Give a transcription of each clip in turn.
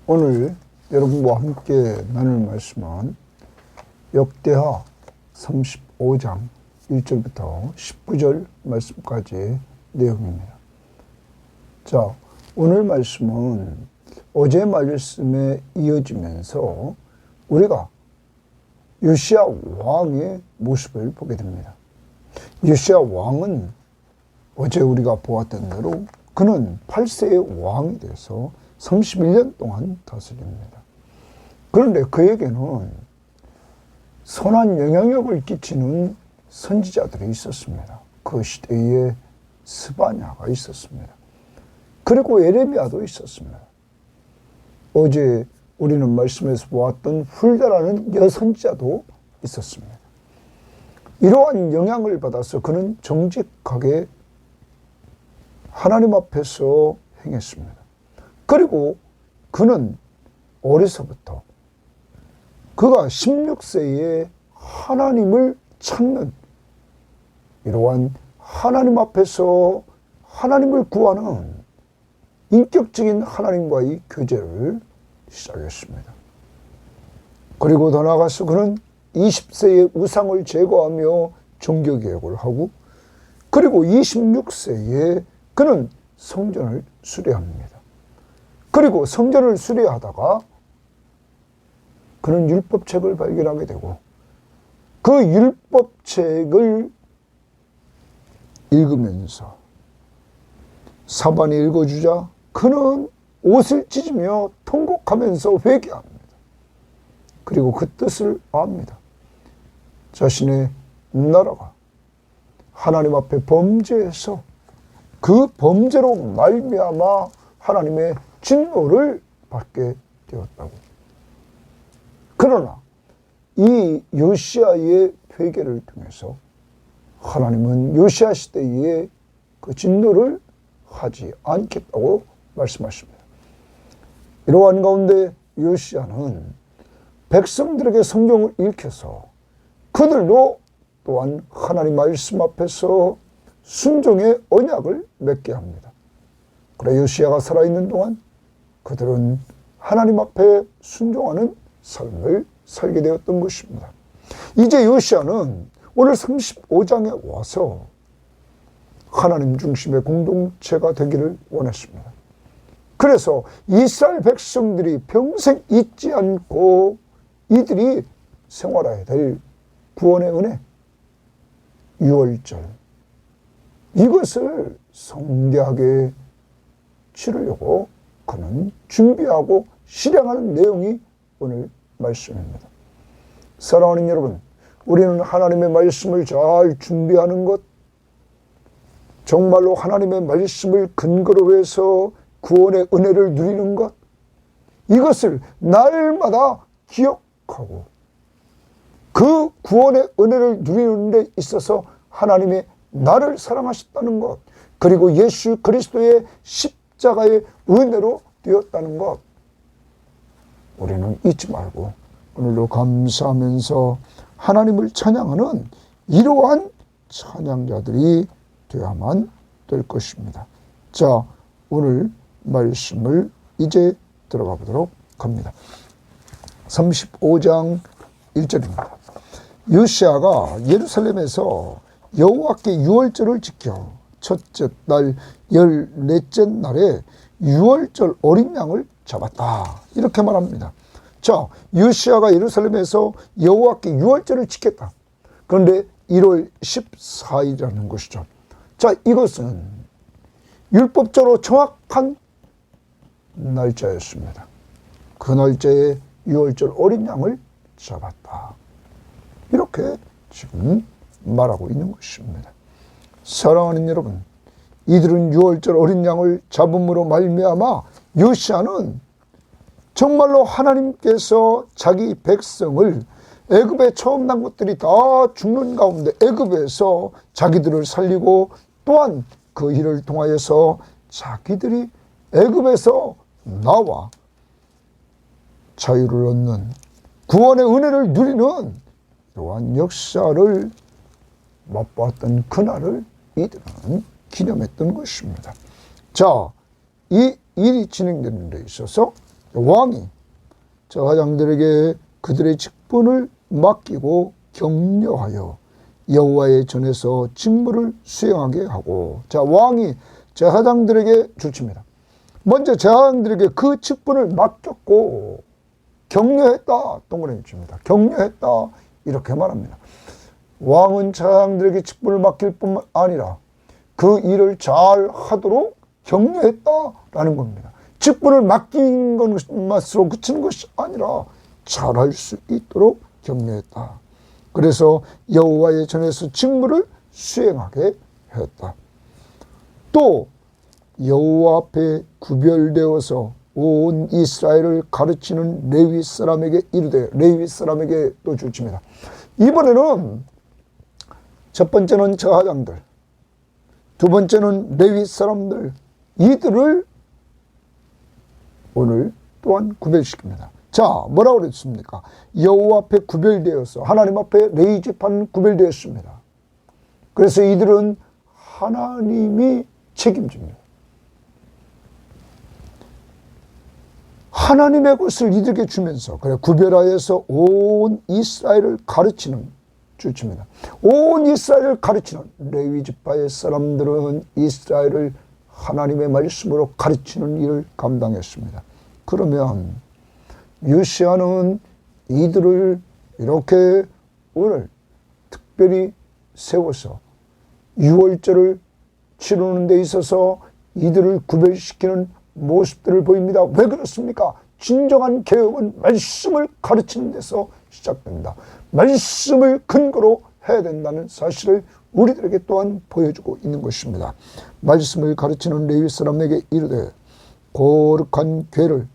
오늘 여러분과 함께 나눌 말씀은 역대하 35장 1절부터 19절 말씀까지의 내용입니다. 자, 오늘 말씀은 어제 말씀에 이어지면서 우리가 요시야 왕의 모습을 보게 됩니다. 요시야 왕은 어제 우리가 보았던 대로 그는 8세의 왕이 돼서 31년 동안 다스립니다. 그런데 그에게는 선한 영향력을 끼치는 선지자들이 있었습니다. 그 시대에 스바냐가 있었습니다. 그리고 예레미야도 있었습니다. 어제 우리는 말씀에서 보았던 훌다라는 여선지자도 있었습니다. 이러한 영향을 받아서 그는 정직하게 하나님 앞에서 행했습니다. 그리고 그는 어려서부터 그가 16세에 하나님을 찾는 이러한 하나님 앞에서 하나님을 구하는 인격적인 하나님과의 교제를 시작했습니다. 그리고 더 나아가서 그는 20세에 우상을 제거하며 종교개혁을 하고, 그리고 26세에 그는 성전을 수리합니다. 그리고 성전을 수리하다가 그는 율법책을 발견하게 되고, 그 율법책을 읽으면서 사반이 읽어주자 그는 옷을 찢으며 통곡하면서 회개합니다. 그리고 그 뜻을 압니다. 자신의 나라가 하나님 앞에 범죄해서 그 범죄로 말미암아 하나님의 진노를 받게 되었다고. 그러나 이 요시야의 회개를 통해서 하나님은 요시야 시대에 그 진노를 하지 않겠다고 말씀하십니다. 이러한 가운데 요시야는 백성들에게 성경을 읽혀서 그들로 또한 하나님 말씀 앞에서 순종의 언약을 맺게 합니다. 그래 요시야가 살아있는 동안 그들은 하나님 앞에 순종하는 삶을 살게 되었던 것입니다. 이제 요시야는 오늘 35장에 와서 하나님 중심의 공동체가 되기를 원했습니다. 그래서 이스라엘 백성들이 평생 잊지 않고 이들이 생활해야 될 구원의 은혜, 유월절, 이것을 성대하게 치르려고 그는 준비하고 실행하는 내용이 오늘 말씀입니다. 사랑하는 여러분, 우리는 하나님의 말씀을 잘 준비하는 것, 정말로 하나님의 말씀을 근거로 해서 구원의 은혜를 누리는 것, 이것을 날마다 기억하고 그 구원의 은혜를 누리는 데 있어서 하나님의 나를 사랑하셨다는 것, 그리고 예수 그리스도의 십자가의 은혜로 되었다는 것, 우리는 잊지 말고 오늘도 감사하면서 하나님을 찬양하는 이러한 찬양자들이 되어야만 될 것입니다. 자, 오늘 말씀을 이제 들어가 보도록 합니다. 35장 1절입니다. 요시야가 예루살렘에서 여호와께 유월절을 지켜 첫째 달 14째 날에 유월절 어린 양을 잡았다, 이렇게 말합니다. 자, 요시야가 예루살렘에서 여호와께 유월절을 지켰다. 그런데 1월 14일이라는 것이죠. 자, 이것은 율법적으로 정확한 날짜였습니다. 그 날짜에 유월절 어린 양을 잡았다, 이렇게 지금 말하고 있는 것입니다. 사랑하는 여러분, 이들은 유월절 어린 양을 잡음으로 말미암아 요시야는 정말로 하나님께서 자기 백성을 애굽에 처음 난 것들이 다 죽는 가운데 애굽에서 자기들을 살리고, 또한 그 일을 통하여서 자기들이 애굽에서 나와 자유를 얻는 구원의 은혜를 누리는 이러한 역사를 맛보았던 그날을 이들은 기념했던 것입니다. 자, 이 일이 진행되는 데 있어서 왕이 제사장들에게 그들의 직분을 맡기고 격려하여 여호와의 전에서 직무를 수행하게 하고, 자, 왕이 제사장들에게 주칩니다. 먼저 제사장들에게 그 직분을 맡겼고 격려했다. 동그라미 줍니다. 격려했다. 이렇게 말합니다. 왕은 제사장들에게 직분을 맡길 뿐만 아니라 그 일을 잘 하도록 격려했다라는 겁니다. 직분을 맡긴 것만으로 그치는 것이 아니라 잘할 수 있도록 격려했다. 그래서 여호와의 전에서 직무를 수행하게 했다. 또 여호와 앞에 구별되어서 온 이스라엘을 가르치는 레위 사람에게 이르되, 레위 사람에게 또 주칩니다. 이번에는 첫 번째는 제사장들, 두 번째는 레위 사람들, 이들을 오늘 또한 구별시킵니다. 자, 뭐라고 그랬습니까? 여호와 앞에 구별되어서, 하나님 앞에 레위 지파는 구별되었습니다. 그래서 이들은 하나님이 책임집니다. 하나님의 것을 이들에게 주면서, 그래, 구별하여서 온 이스라엘을 가르치는 주칩니다. 온 이스라엘을 가르치는 레위 지파의 사람들은 이스라엘을 하나님의 말씀으로 가르치는 일을 감당했습니다. 그러면 요시야는 이들을 이렇게 오늘 특별히 세워서 유월절을 치르는 데 있어서 이들을 구별시키는 모습들을 보입니다. 왜 그렇습니까? 진정한 개혁은 말씀을 가르치는 데서 시작됩니다. 말씀을 근거로 해야 된다는 사실을 우리들에게 또한 보여주고 있는 것입니다. 말씀을 가르치는 레위 사람에게 이르되, 거룩한 궤를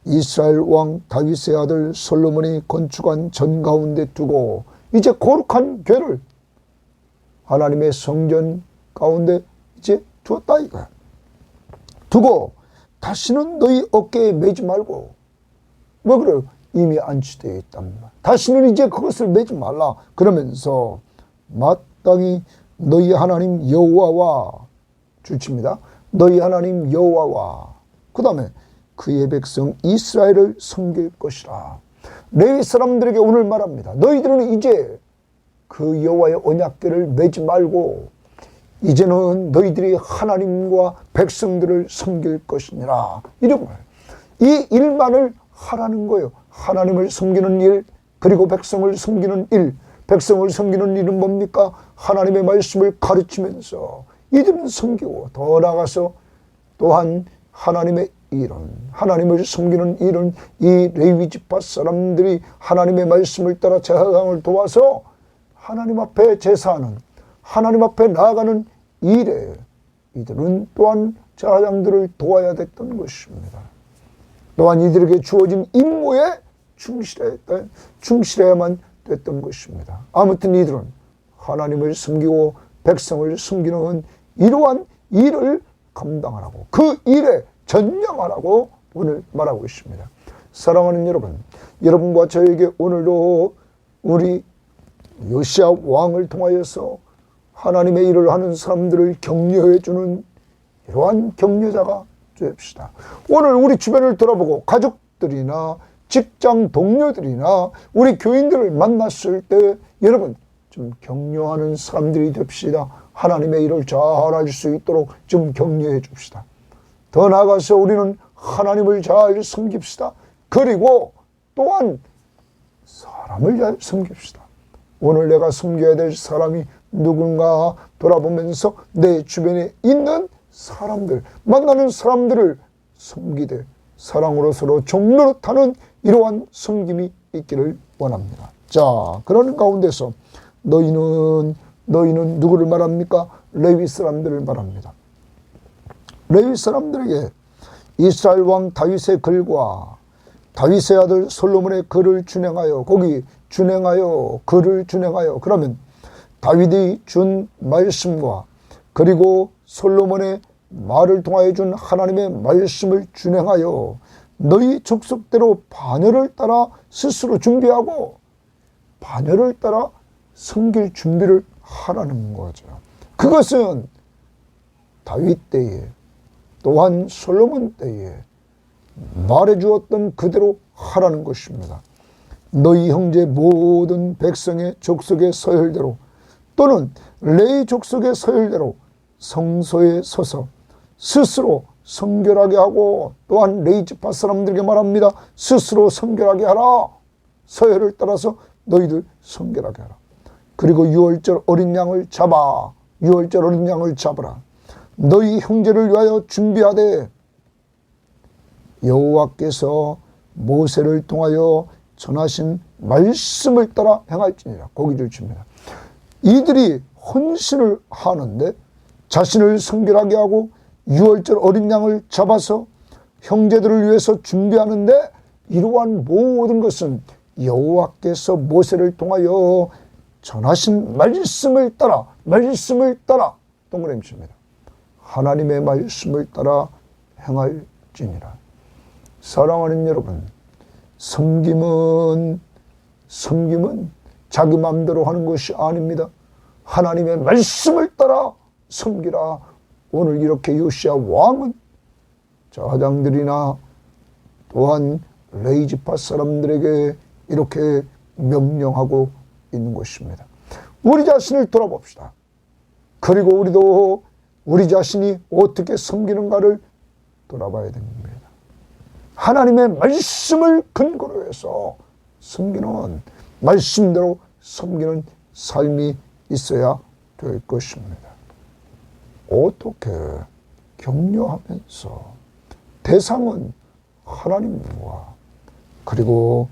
이스라엘 왕 다윗의 아들 솔로몬이 건축한 전 가운데 두고, 이제 거룩한 궤를 하나님의 성전 가운데 이제 두었다 이거야. 두고 다시는 너희 어깨에 매지 말고, 뭐 그래요? 이미 안치되어 있답니다. 다시는 이제 그것을 매지 말라. 그러면서 마땅히 너희 하나님 여호와와 주칩니다. 너희 하나님 여호와와, 그 다음에 그의 백성 이스라엘을 섬길 것이라. 레위 사람들에게 오늘 말합니다. 너희들은 이제 그 여호와의 언약궤를 매지 말고 이제는 너희들이 하나님과 백성들을 섬길 것이니라. 이런 거예요. 이 일만을 하라는 거예요. 하나님을 섬기는 일, 그리고 백성을 섬기는 일. 백성을 섬기는 일은 뭡니까? 하나님의 말씀을 가르치면서 이들은 섬기고, 더 나아가서 또한 하나님의 일은, 하나님을 섬기는 일은 이 레위 지파 사람들이 하나님의 말씀을 따라 제사장을 도와서 하나님 앞에 제사하는, 하나님 앞에 나아가는 일에 이들은 또한 제사장들을 도와야 됐던 것입니다. 또한 이들에게 주어진 임무에 충실해야만 됐던 것입니다. 아무튼 이들은 하나님을 섬기고 백성을 섬기는 이러한 일을 감당하라고, 그 일에 전념하라고 오늘 말하고 있습니다. 사랑하는 여러분, 여러분과 저에게 오늘도 우리 요시야 왕을 통하여서 하나님의 일을 하는 사람들을 격려해 주는 이러한 격려자가 되읍시다. 오늘 우리 주변을 돌아보고 가족들이나 직장 동료들이나 우리 교인들을 만났을 때 여러분 좀 격려하는 사람들이 됩시다. 하나님의 일을 잘할 수 있도록 좀 격려해 줍시다. 더 나아가서 우리는 하나님을 잘 섬깁시다. 그리고 또한 사람을 잘 섬깁시다. 오늘 내가 섬겨야 될 사람이 누군가 돌아보면서 내 주변에 있는 사람들, 만나는 사람들을 섬기되 사랑으로 서로 종노릇하는 이러한 섬김이 있기를 원합니다. 자, 그런 가운데서 너희는 누구를 말합니까? 레위 사람들을 말합니다. 레위 사람들에게 이스라엘 왕 다윗의 글과 다윗의 아들 솔로몬의 글을 준행하여, 거기 준행하여, 글을 준행하여, 그러면 다윗이 준 말씀과 그리고 솔로몬의 말을 통하여 준 하나님의 말씀을 준행하여 너희 족속대로 반열을 따라 스스로 준비하고 반열을 따라 섬길 준비를 하라는 거죠. 그것은 다윗 때에, 또한 솔로몬 때에 말해주었던 그대로 하라는 것입니다. 너희 형제 모든 백성의 족속의 서열대로 또는 레위 족속의 서열대로 성소에 서서 스스로 성결하게 하고, 또한 레위 지파 사람들에게 말합니다. 스스로 성결하게 하라. 서열을 따라서 너희들 성결하게 하라. 그리고 유월절 어린 양을 잡아. 유월절 어린 양을 잡으라. 너희 형제를 위하여 준비하되 여호와께서 모세를 통하여 전하신 말씀을 따라 행할지니라. 고기를 줍니다. 이들이 헌신을 하는데 자신을 성결하게 하고 유월절 어린 양을 잡아서 형제들을 위해서 준비하는데, 이러한 모든 것은 여호와께서 모세를 통하여 전하신 말씀을 따라 동그라미 칩니다. 하나님의 말씀을 따라 행할지니라. 사랑하는 여러분, 섬김은 자기 마음대로 하는 것이 아닙니다. 하나님의 말씀을 따라 섬기라. 오늘 이렇게 요시야 왕은 자장들이나 또한 레위 지파 사람들에게 이렇게 명령하고 있는 것입니다. 우리 자신을 돌아봅시다. 그리고 우리도 우리 자신이 어떻게 섬기는가를 돌아봐야 됩니다. 하나님의 말씀을 근거로 해서 섬기는, 말씀대로 섬기는 삶이 있어야 될 것입니다. 어떻게 격려하면서 대상은 하나님과 그리고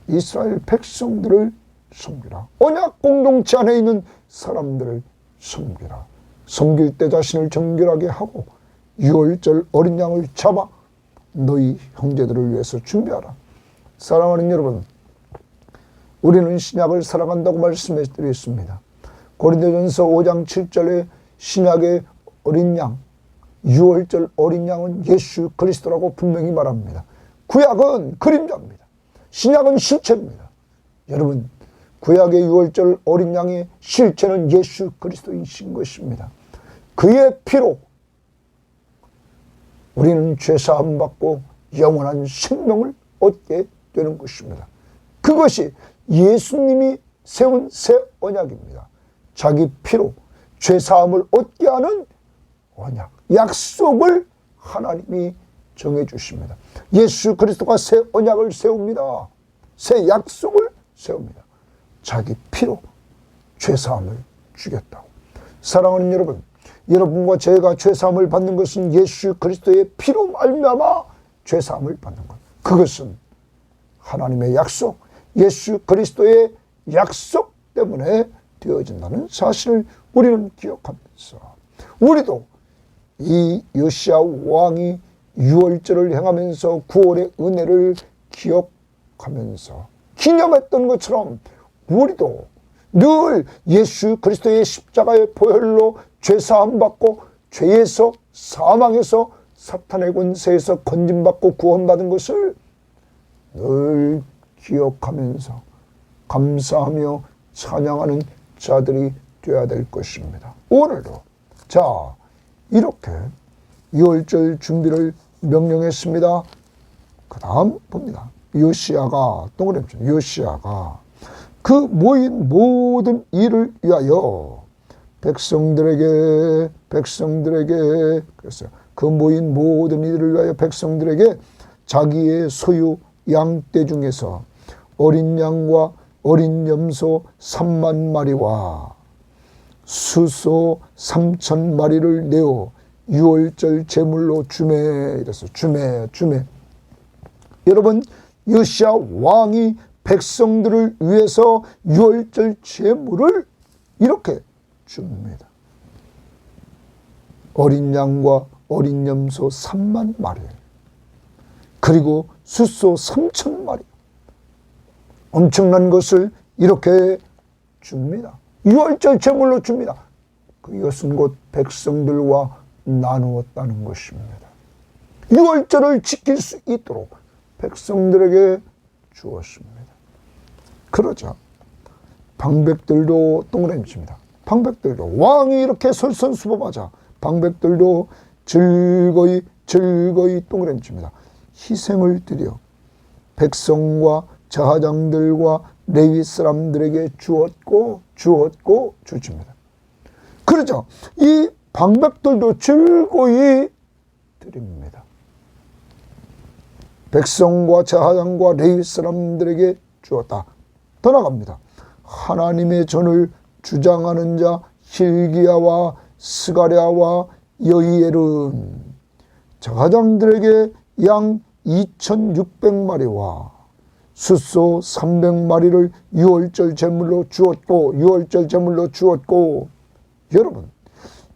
이스라엘 백성들을 섬기라. 언약 공동체 안에 있는 사람들을 섬기라. 섬길 때 자신을 정결하게 하고 유월절 어린 양을 잡아 너희 형제들을 위해서 준비하라. 사랑하는 여러분, 우리는 신약을 사랑한다고 말씀해 드렸습니다. 고린도전서 5장 7절에 신약의 어린 양, 유월절 어린 양은 예수 그리스도라고 분명히 말합니다. 구약은 그림자입니다. 신약은 실체입니다. 여러분, 구약의 유월절 어린 양의 실체는 예수 그리스도이신 것입니다. 그의 피로 우리는 죄사함 받고 영원한 생명을 얻게 되는 것입니다. 그것이 예수님이 세운 새 언약입니다. 자기 피로 죄사함을 얻게 하는 언약, 약속을 하나님이 정해주십니다. 예수 그리스도가 새 언약을 세웁니다. 새 약속을 세웁니다. 자기 피로 죄사함을 주겠다고. 사랑하는 여러분, 여러분과 제가 죄사함을 받는 것은 예수 그리스도의 피로 말미암아 죄사함을 받는 것. 그것은 하나님의 약속, 예수 그리스도의 약속 때문에 되어진다는 사실을 우리는 기억하면서, 우리도 이 요시야 왕이 유월절을 행하면서 9월의 은혜를 기억하면서 기념했던 것처럼 우리도 늘 예수 그리스도의 십자가의 보혈로 죄사함 받고 죄에서, 사망에서, 사탄의 권세에서 건짐받고 구원받은 것을 늘 기억하면서 감사하며 찬양하는 자들이 되어야 될 것입니다. 오늘도 자, 이렇게 유월절 준비를 명령했습니다. 그 다음 봅니다. 요시야가, 동그라미 요시야가 그 모인 모든 일을 위하여 백성들에게 그랬어요. 그 모인 모든 일을 위하여 백성들에게 자기의 소유 양떼 중에서 어린 양과 어린 염소 3만 마리와 수소 3천 마리를 내어 유월절 제물로 주매. 이래서 주매. 여러분, 요시야 왕이 백성들을 위해서 유월절 제물을 이렇게 줍니다. 어린 양과 어린 염소 3만 마리, 그리고 수소 3천 마리, 엄청난 것을 이렇게 줍니다. 유월절 제물로 줍니다. 이것은 곧 백성들과 나누었다는 것입니다. 유월절을 지킬 수 있도록 백성들에게 주었습니다. 그러자 방백들도 동그라미 칩니다. 방백들도 왕이 이렇게 솔선수범하자 방백들도 즐거이 동그라미 칩니다. 희생을 드려 백성과 제사장들과 레위 사람들에게 주었고 주십니다. 그러자 이 방백들도 즐거이 드립니다. 백성과 제사장과 레위 사람들에게 주었다. 더 나갑니다. 하나님의 전을 주장하는 자 hil기야와 스가랴와 여히엘은 제사장들에게 양 2,600마리와 숫소 300마리를 유월절 제물로 주었고 여러분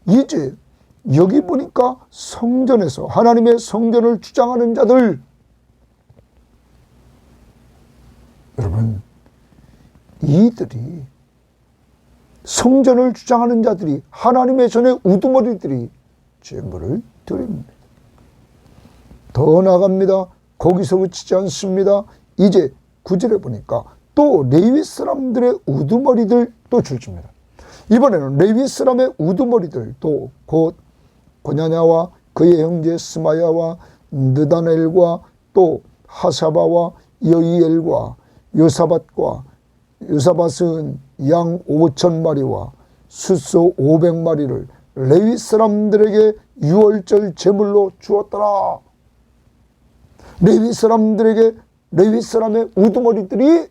이제 여기 보니까 성전에서 하나님의 성전을 주장하는 자들, 여러분 이들이 성전을 주장하는 자들이 하나님의 전에 우두머리들이 제물을 드립니다. 더 나갑니다. 거기서 그치지 않습니다. 이제 9절에 보니까 또 레위 사람들의 우두머리들 또 주십니다. 이번에는 레위 사람의 우두머리들 또 곧 고냐냐와 그의 형제 스마야와 느다넬과 또 하사바와 여이엘과 요사밧은 양 5,000마리와 숫소 500마리를 레위 사람들에게 유월절 제물로 주었더라. 레위 사람들에게 레위 사람의 우두머리들이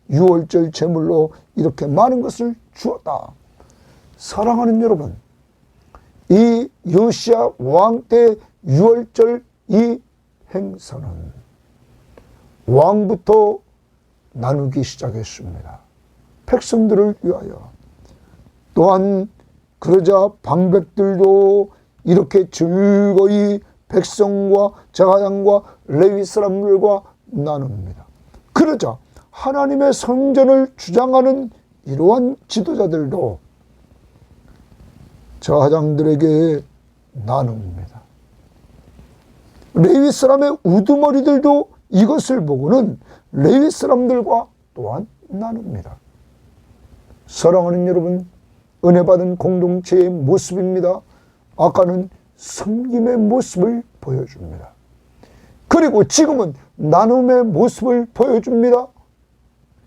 유월절 제물로 이렇게 많은 것을 주었다. 사랑하는 여러분, 이 요시야 왕 때 유월절 이 행사는 왕부터 나누기 시작했습니다. 백성들을 위하여. 또한 그러자 방백들도 이렇게 즐거이 백성과 제사장과 레위 사람들과 나눕니다. 그러자 하나님의 성전을 주장하는 이러한 지도자들도 제사장들에게 나눕니다. 레위 사람의 우두머리들도 이것을 보고는 레위 사람들과 또한 나눕니다. 사랑하는 여러분, 은혜 받은 공동체의 모습입니다. 아까는 섬김의 모습을 보여줍니다. 그리고 지금은 나눔의 모습을 보여줍니다.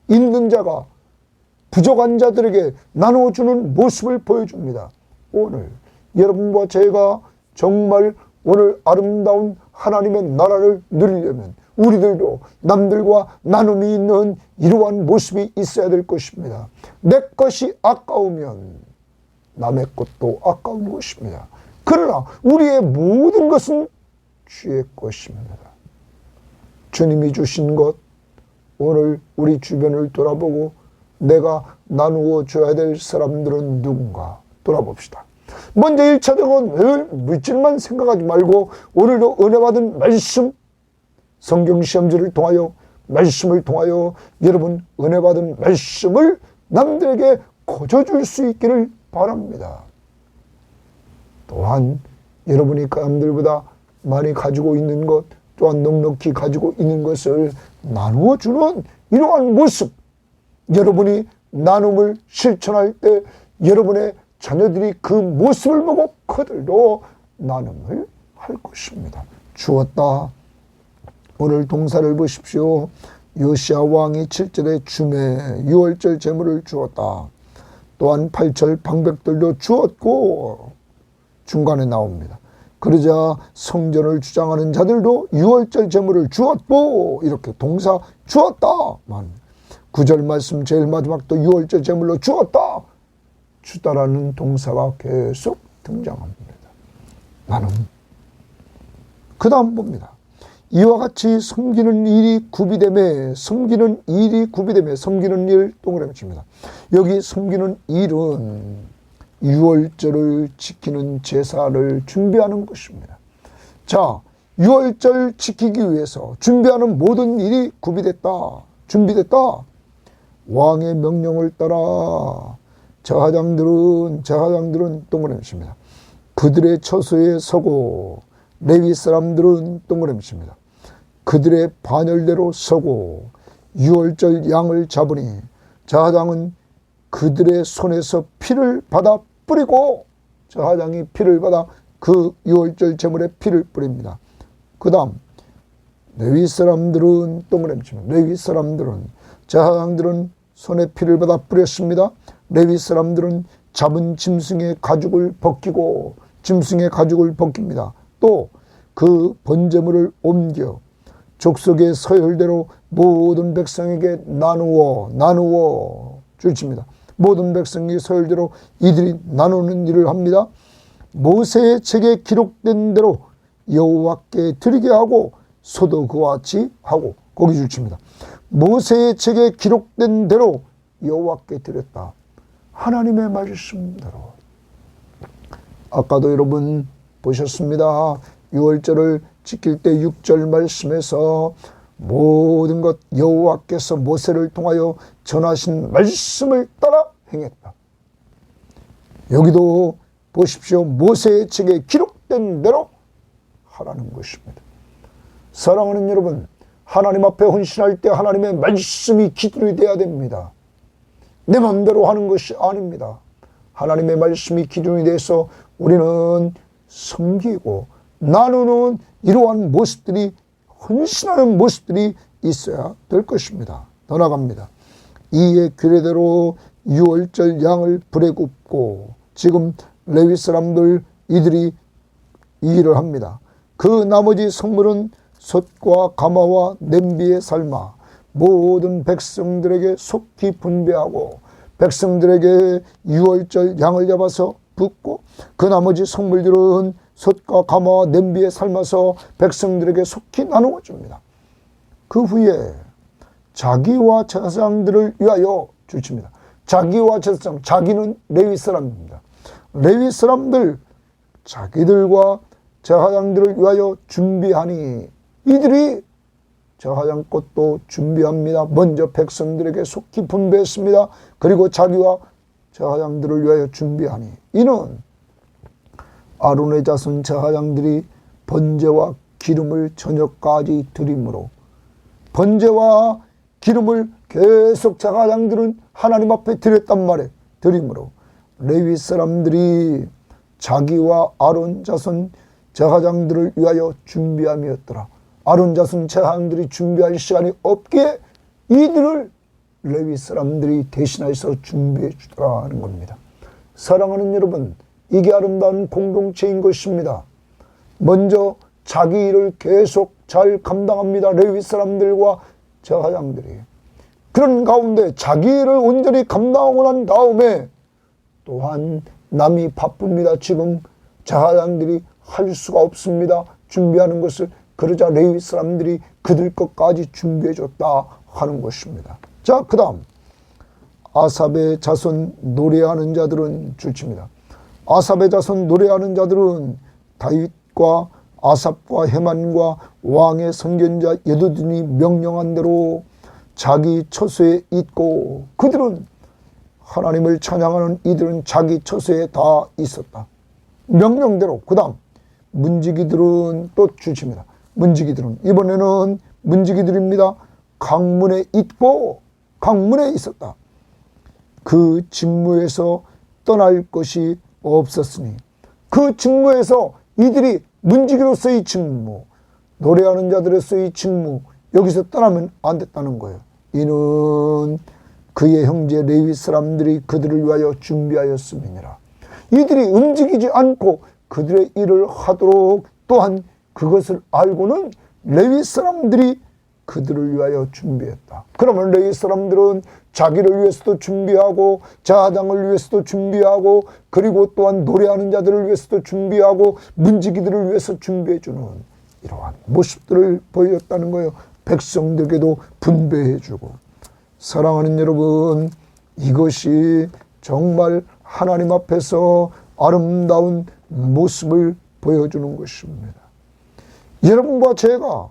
있는 자가 부족한 자들에게 나누어주는 모습을 보여줍니다. 오늘 여러분과 제가 정말 오늘 아름다운 하나님의 나라를 누리려면 우리들도 남들과 나눔이 있는 이러한 모습이 있어야 될 것입니다. 내 것이 아까우면 남의 것도 아까운 것입니다. 그러나 우리의 모든 것은 주의 것입니다. 주님이 주신 것, 오늘 우리 주변을 돌아보고 내가 나누어 줘야 될 사람들은 누군가 돌아봅시다. 먼저 1차적으로 늘 물질만 생각하지 말고 오늘도 은혜 받은 말씀, 성경 시험지를 통하여 말씀을 통하여 여러분 은혜 받은 말씀을 남들에게 거저줄 수 있기를 바랍니다. 또한 여러분이 남들보다 많이 가지고 있는 것, 또한 넉넉히 가지고 있는 것을 나누어 주는 이러한 모습, 여러분이 나눔을 실천할 때 여러분의 자녀들이 그 모습을 보고 그들도 나눔을 할 것입니다. 주었다. 오늘 동사를 보십시오. 요시야 왕이 7절에 주매 유월절 제물을 주었다. 또한 8절 방백들도 주었고 중간에 나옵니다. 그러자 성전을 주장하는 자들도 유월절 제물을 주었고 이렇게 동사 주었다. 9절 말씀 제일 마지막도 유월절 제물로 주었다. 주다라는 동사가 계속 등장합니다. 나는 그 다음 봅니다. 이와 같이 섬기는 일이 구비되매 섬기는 일 동그라미 칩니다. 여기 섬기는 일은 유월절을 지키는 제사를 준비하는 것입니다. 자, 유월절 지키기 위해서 준비하는 모든 일이 준비됐다. 왕의 명령을 따라 제사장들은 동그라미 칩니다. 그들의 처소에 서고 레위 사람들은 동그라미 칩니다. 그들의 반열대로 서고 유월절 양을 잡으니 제사장은 그들의 손에서 피를 받아 뿌리고 제사장이 피를 받아 그 유월절 제물에 피를 뿌립니다. 그 다음 레위 사람들은 동그라미 치면 레위 사람들은 제사장들은 손에 피를 받아 뿌렸습니다. 레위 사람들은 잡은 짐승의 가죽을 벗기고 짐승의 가죽을 벗깁니다. 또 그 번제물을 옮겨 족속의 서열대로 모든 백성에게 나누어 주십니다. 모든 백성의 서열대로 이들이 나누는 일을 합니다. 모세의 책에 기록된 대로 여호와께 드리게 하고 소도 그와 같이 하고 거기 주십니다. 모세의 책에 기록된 대로 여호와께 드렸다. 하나님의 말씀대로. 아까도 여러분 보셨습니다. 유월절을 지킬 때 6절 말씀에서 모든 것 여호와께서 모세를 통하여 전하신 말씀을 따라 행했다. 여기도 보십시오. 모세의 책에 기록된 대로 하라는 것입니다. 사랑하는 여러분, 하나님 앞에 헌신할 때 하나님의 말씀이 기준이 되어야 됩니다. 내 마음대로 하는 것이 아닙니다. 하나님의 말씀이 기준이 돼서 우리는 섬기고 나누는 이러한 모습들이, 헌신하는 모습들이 있어야 될 것입니다. 더 나갑니다. 이에 규례대로 유월절 양을 불에 굽고 지금 레위 사람들 이들이 이 일을 합니다. 그 나머지 성물은 솥과 가마와 냄비에 삶아 모든 백성들에게 속히 분배하고 백성들에게 유월절 양을 잡아서 붓고 그 나머지 성물들은 솥과 가마와 냄비에 삶아서 백성들에게 속히 나누어 줍니다. 그 후에 자기와 제사장들을 위하여 주십니다. 자기와 제사장, 자기는 레위 사람입니다. 레위 사람들 자기들과 제사장들을 위하여 준비하니 이들이 제사장 것도 준비합니다. 먼저 백성들에게 속히 분배했습니다. 그리고 자기와 제사장들을 위하여 준비하니 이는 아론의 자손 제사장들이 번제와 기름을 저녁까지 드림으로 번제와 기름을 계속 제사장들은 하나님 앞에 드렸단 말이에요. 드림으로 레위 사람들이 자기와 아론 자손 제사장들을 위하여 준비함이었더라. 아론 자손 제사장들이 준비할 시간이 없기에 이들을 레위 사람들이 대신해서 준비해 주더라 하는 겁니다. 사랑하는 여러분, 이게 아름다운 공동체인 것입니다. 먼저 자기 일을 계속 잘 감당합니다. 레위 사람들과 제사장들이. 그런 가운데 자기 일을 온전히 감당하고 난 다음에 또한 남이 바쁩니다. 지금 제사장들이 할 수가 없습니다. 준비하는 것을. 그러자 레위 사람들이 그들 것까지 준비해 줬다 하는 것입니다. 자, 그 다음 아삽의 자손 노래하는 자들은 주칩니다. 아삽의 자손 노래하는 자들은 다윗과 아삽과 헤만과 왕의 선견자 예두둔이 명령한 대로 자기 처소에 있고 그들은 하나님을 찬양하는 이들은 자기 처소에 다 있었다. 명령대로. 그 다음 문지기들은 또 주십니다. 문지기들은 이번에는 문지기들입니다. 강문에 있고 강문에 있었다. 그 직무에서 떠날 것이 없었으니 그 직무에서 이들이 문지기로서의 직무, 노래하는 자들로서의 직무 여기서 떠나면 안 됐다는 거예요. 이는 그의 형제 레위 사람들이 그들을 위하여 준비하였음이니라. 이들이 움직이지 않고 그들의 일을 하도록 또한 그것을 알고는 레위 사람들이 그들을 위하여 준비했다. 그러면 레위 사람들은 자기를 위해서도 준비하고 제사장을 위해서도 준비하고 그리고 또한 노래하는 자들을 위해서도 준비하고 문지기들을 위해서 준비해주는 이러한 모습들을 보여줬다는 거예요. 백성들에게도 분배해주고. 사랑하는 여러분, 이것이 정말 하나님 앞에서 아름다운 모습을 보여주는 것입니다. 여러분과 제가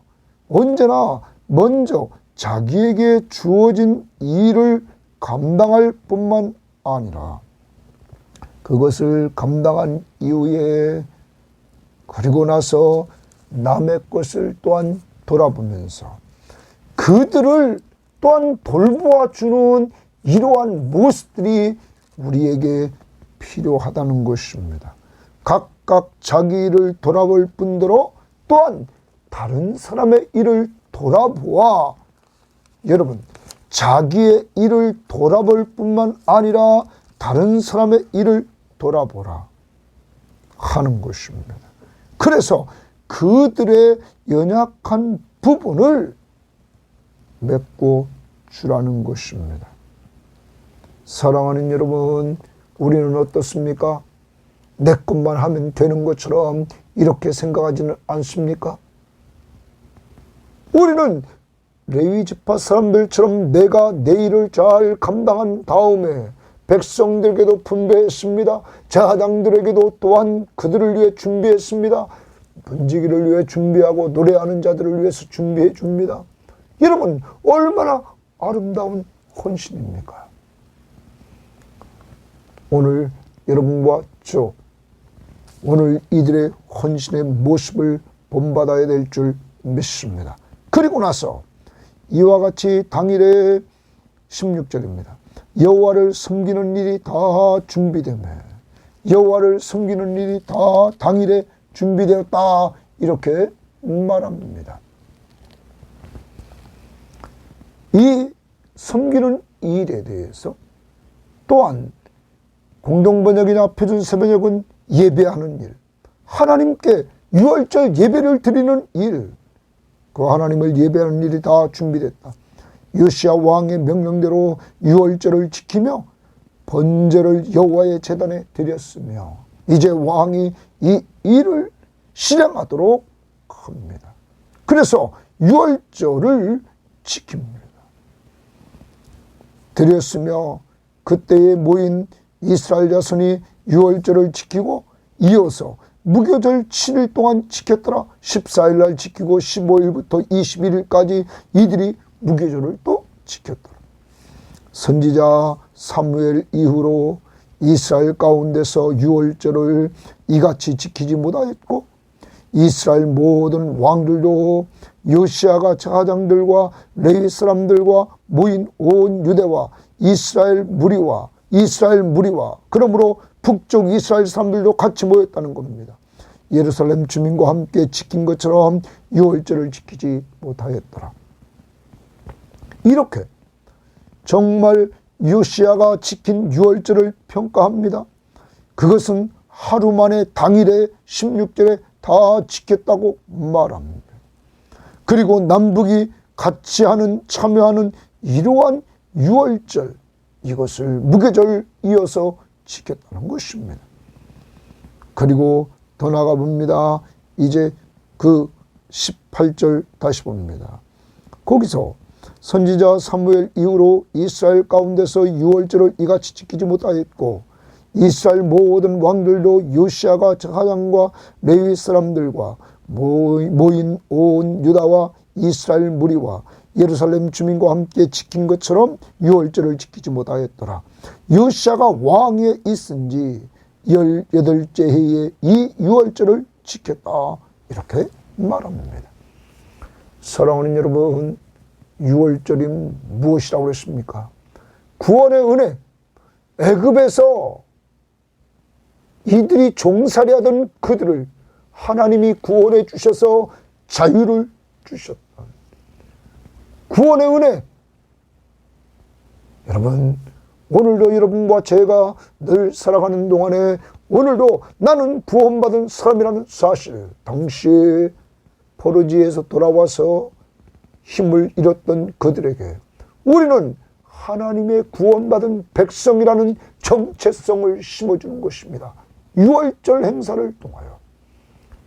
언제나 먼저 자기에게 주어진 일을 감당할 뿐만 아니라 그것을 감당한 이후에 그리고 나서 남의 것을 또한 돌아보면서 그들을 또한 돌보아 주는 이러한 모습들이 우리에게 필요하다는 것입니다. 각각 자기 일을 돌아볼 뿐더러 또한 다른 사람의 일을 돌아보아 여러분 자기의 일을 돌아볼 뿐만 아니라 다른 사람의 일을 돌아보라 하는 것입니다. 그래서 그들의 연약한 부분을 메꿔 주라는 것입니다. 사랑하는 여러분, 우리는 어떻습니까? 내 것만 하면 되는 것처럼 이렇게 생각하지는 않습니까? 우리는 레위 지파 사람들처럼 내가 내 일을 잘 감당한 다음에 백성들에게도 분배했습니다. 제사장들에게도 또한 그들을 위해 준비했습니다. 분지기를 위해 준비하고 노래하는 자들을 위해서 준비해 줍니다. 여러분 얼마나 아름다운 헌신입니까? 오늘 여러분과 저 오늘 이들의 헌신의 모습을 본받아야 될 줄 믿습니다. 그리고 나서 이와 같이 당일에 16절입니다. 여호와를 섬기는 일이 다 준비되매 여호와를 섬기는 일이 다 당일에 준비되었다 이렇게 말합니다. 이 섬기는 일에 대해서 또한 공동번역이나 표준세번역은 예배하는 일, 하나님께 유월절 예배를 드리는 일, 그 하나님을 예배하는 일이 다 준비됐다. 요시야 왕의 명령대로 유월절을 지키며 번제를 여호와의 제단에 드렸으며 이제 왕이 이 일을 실행하도록 합니다. 그래서 유월절을 지킵니다. 드렸으며 그때에 모인 이스라엘 자손이 유월절을 지키고 이어서 무교절 7일 동안 지켰더라. 14일 날 지키고 15일부터 21일까지 이들이 무교절을 또 지켰더라. 선지자 사무엘 이후로 이스라엘 가운데서 유월절을 이같이 지키지 못하였고 이스라엘 모든 왕들도 요시아가 제사장들과 레위 사람들과 모인 온 유대와 이스라엘 무리와 그러므로 북쪽 이스라엘 사람들도 같이 모였다는 겁니다. 예루살렘 주민과 함께 지킨 것처럼 유월절을 지키지 못하였더라. 이렇게 정말 요시아가 지킨 유월절을 평가합니다. 그것은 하루 만에 당일에 16절에 다 지켰다고 말합니다. 그리고 남북이 같이 참여하는 이러한 유월절, 이것을 무교절 이어서 지켰다는 것입니다. 그리고 더 나가 봅니다. 이제 그 18절 다시 봅니다. 거기서 선지자 사무엘 이후로 이스라엘 가운데서 유월절을 이같이 지키지 못하였고 이스라엘 모든 왕들도 요시아가 제사장과 레위 사람들과 모인 온 유다와 이스라엘 무리와 예루살렘 주민과 함께 지킨 것처럼 유월절을 지키지 못하였더라. 요시아가 왕위에 있은 지 18째 해에 이 유월절을 지켰다. 이렇게 말합니다. 사랑하는 여러분, 유월절이 무엇이라고 그랬습니까? 구원의 은혜. 애굽에서 이들이 종살이하던 그들을 하나님이 구원해 주셔서 자유를 주셨다. 구원의 은혜. 여러분, 오늘도 여러분과 제가 늘 살아가는 동안에 오늘도 나는 구원받은 사람이라는 사실, 당시에 포로지에서 돌아와서 힘을 잃었던 그들에게 우리는 하나님의 구원받은 백성이라는 정체성을 심어주는 것입니다. 유월절 행사를 통하여.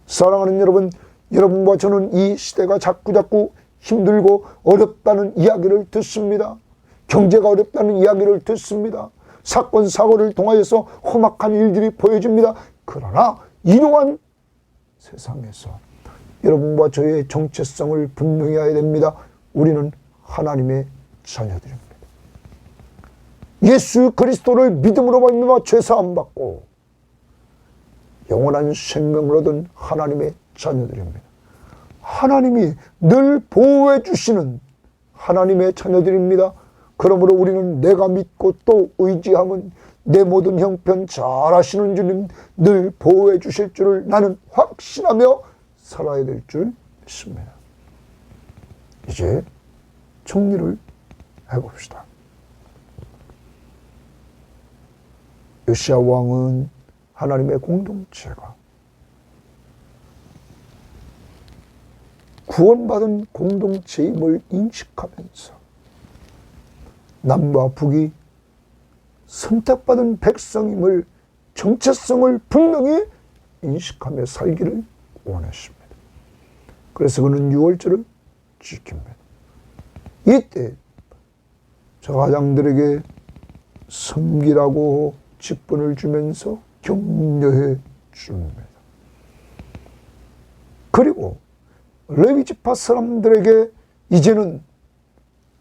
사랑하는 여러분, 여러분과 저는 이 시대가 자꾸 힘들고 어렵다는 이야기를 듣습니다. 경제가 어렵다는 이야기를 듣습니다. 사건 사고를 통하여서 험악한 일들이 보여집니다. 그러나 이러한 세상에서 여러분과 저의 정체성을 분명히 해야 됩니다. 우리는 하나님의 자녀들입니다. 예수 그리스도를 믿음으로 말미암아 죄사함 받고 영원한 생명을 얻은 하나님의 자녀들입니다. 하나님이 늘 보호해 주시는 하나님의 자녀들입니다. 그러므로 우리는 내가 믿고 또 의지함은 내 모든 형편 잘 아시는 주님 늘 보호해 주실 줄을 나는 확신하며 살아야 될 줄 있습니다. 이제 정리를 해봅시다. 요시야 왕은 하나님의 공동체가 구원받은 공동체임을 인식하면서 남과 북이 선택받은 백성임을 정체성을 분명히 인식하며 살기를 원했습니다. 그래서 그는 유월절을 지킵니다. 이때 저가장들에게 섬기라고 직분을 주면서 격려해 줍니다. 그리고 레위 지파 사람들에게 이제는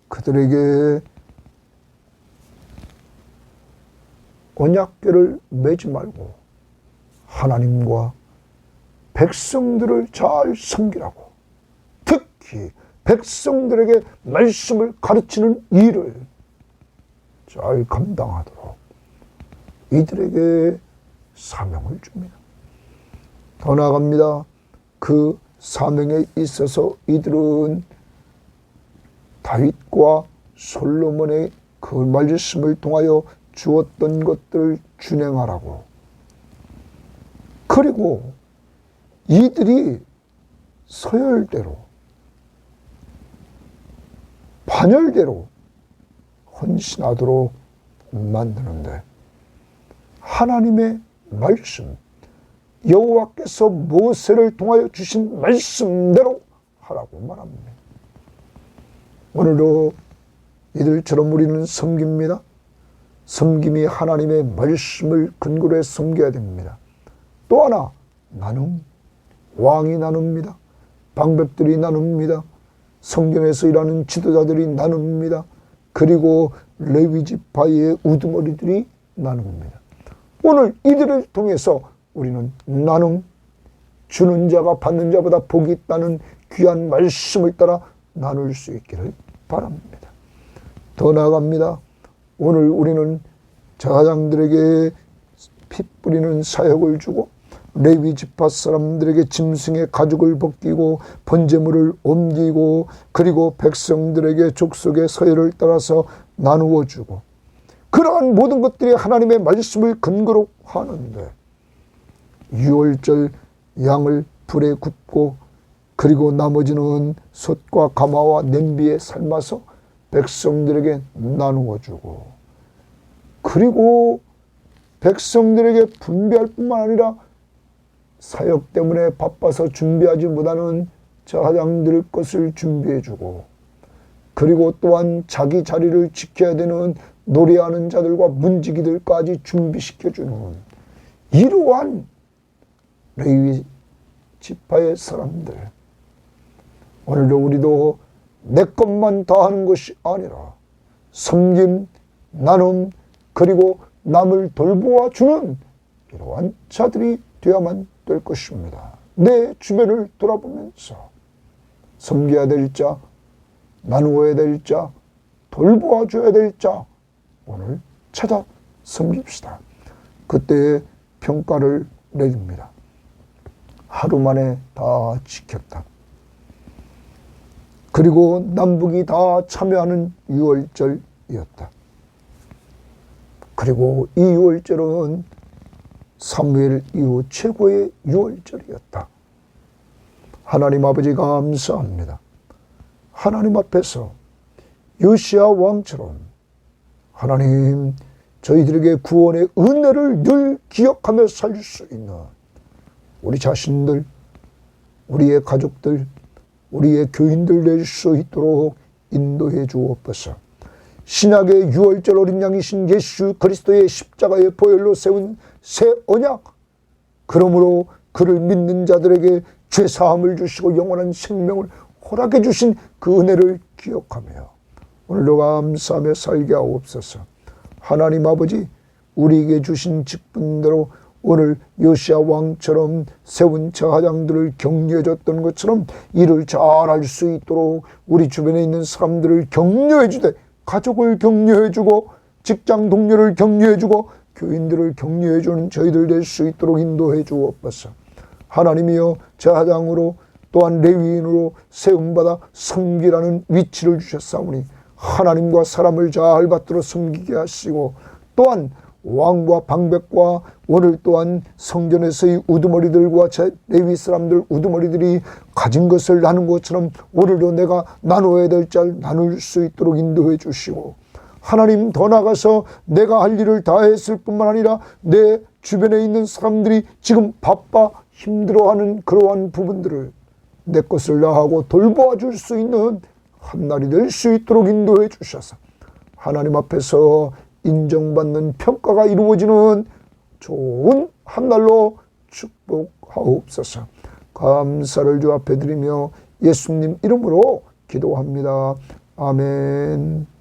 그들에게 언약궤를 매지 말고 하나님과 백성들을 잘 섬기라고, 특히 백성들에게 말씀을 가르치는 일을 잘 감당하도록 이들에게 사명을 줍니다. 더 나아갑니다. 그 사명에 있어서 이들은 다윗과 솔로몬의 그 말씀을 통하여 주었던 것들을 준행하라고, 그리고 이들이 서열대로 반열대로 헌신하도록 만드는데 하나님의 말씀, 여호와께서 모세를 통하여 주신 말씀대로 하라고 말합니다. 오늘도 이들처럼 우리는 섬깁니다. 섬김이 하나님의 말씀을 근거로 해 섬겨야 됩니다. 또 하나, 나눔. 왕이 나눕니다. 방백들이 나눕니다. 성경에서 일하는 지도자들이 나눕니다. 그리고 레위 지파의 우두머리들이 나눕니다. 오늘 이들을 통해서 우리는 나눔, 주는 자가 받는 자보다 복이 있다는 귀한 말씀을 따라 나눌 수 있기를 바랍니다. 더 나아갑니다. 오늘 우리는 제사장들에게 피 뿌리는 사역을 주고 레위 지파 사람들에게 짐승의 가죽을 벗기고 번제물을 옮기고 그리고 백성들에게 족속의 서열을 따라서 나누어 주고, 그러한 모든 것들이 하나님의 말씀을 근거로 하는데 유월절 양을 불에 굽고 그리고 나머지는 솥과 가마와 냄비에 삶아서 백성들에게 나누어 주고, 그리고 백성들에게 분배할 뿐만 아니라 사역 때문에 바빠서 준비하지 못하는 제사장들 것을 준비해 주고, 그리고 또한 자기 자리를 지켜야 되는 노래하는 자들과 문지기들까지 준비시켜 주는 이러한 레위 지파의 사람들, 오늘도 우리도 내 것만 다 하는 것이 아니라 섬김, 나눔, 그리고 남을 돌보아 주는 이러한 자들이 되어야만 될 것입니다. 내 주변을 돌아보면서 섬겨야 될 자, 나누어야 될 자, 돌보아 줘야 될 자, 오늘 찾아 섬깁시다. 그때의 평가를 내립니다. 하루 만에 다 지켰다. 그리고 남북이 다 참여하는 유월절이었다. 그리고 이 유월절은 사무엘 이후 최고의 유월절이었다. 하나님 아버지 감사합니다. 하나님 앞에서 요시야 왕처럼 하나님 저희들에게 구원의 은혜를 늘 기억하며 살 수 있는 우리 자신들, 우리의 가족들, 우리의 교인들 될 수 있도록 인도해 주옵소서. 신약의 유월절 어린 양이신 예수 그리스도의 십자가의 보혈로 세운 새 언약, 그러므로 그를 믿는 자들에게 죄사함을 주시고 영원한 생명을 허락해 주신 그 은혜를 기억하며 오늘도 감사하며 살게 하옵소서. 하나님 아버지, 우리에게 주신 직분대로 오늘 요시야 왕처럼 세운 제사장들을 격려해 줬던 것처럼 일을 잘할 수 있도록 우리 주변에 있는 사람들을 격려해 주되, 가족을 격려해 주고 직장 동료를 격려해 주고 교인들을 격려해 주는 저희들 될 수 있도록 인도해 주옵소서. 하나님이여, 제사장으로 또한 레위인으로 세움받아 섬기라는 위치를 주셨사오니 하나님과 사람을 잘 받들어 섬기게 하시고, 또한 왕과 방백과 오늘 또한 성전에서의 우두머리들과 레위 사람들 우두머리들이 가진 것을 나눈 것처럼 오늘도 내가 나누어야 될 잘 나눌 수 있도록 인도해 주시고, 하나님 더 나아가서 내가 할 일을 다 했을 뿐만 아니라 내 주변에 있는 사람들이 지금 바빠 힘들어하는 그러한 부분들을 내 것을 다하고 돌보아 줄 수 있는 한 날이 될 수 있도록 인도해 주셔서 하나님 앞에서 인정받는 평가가 이루어지는 좋은 한 날로 축복하옵소서. 감사를 주 앞에 드리며 예수님 이름으로 기도합니다. 아멘.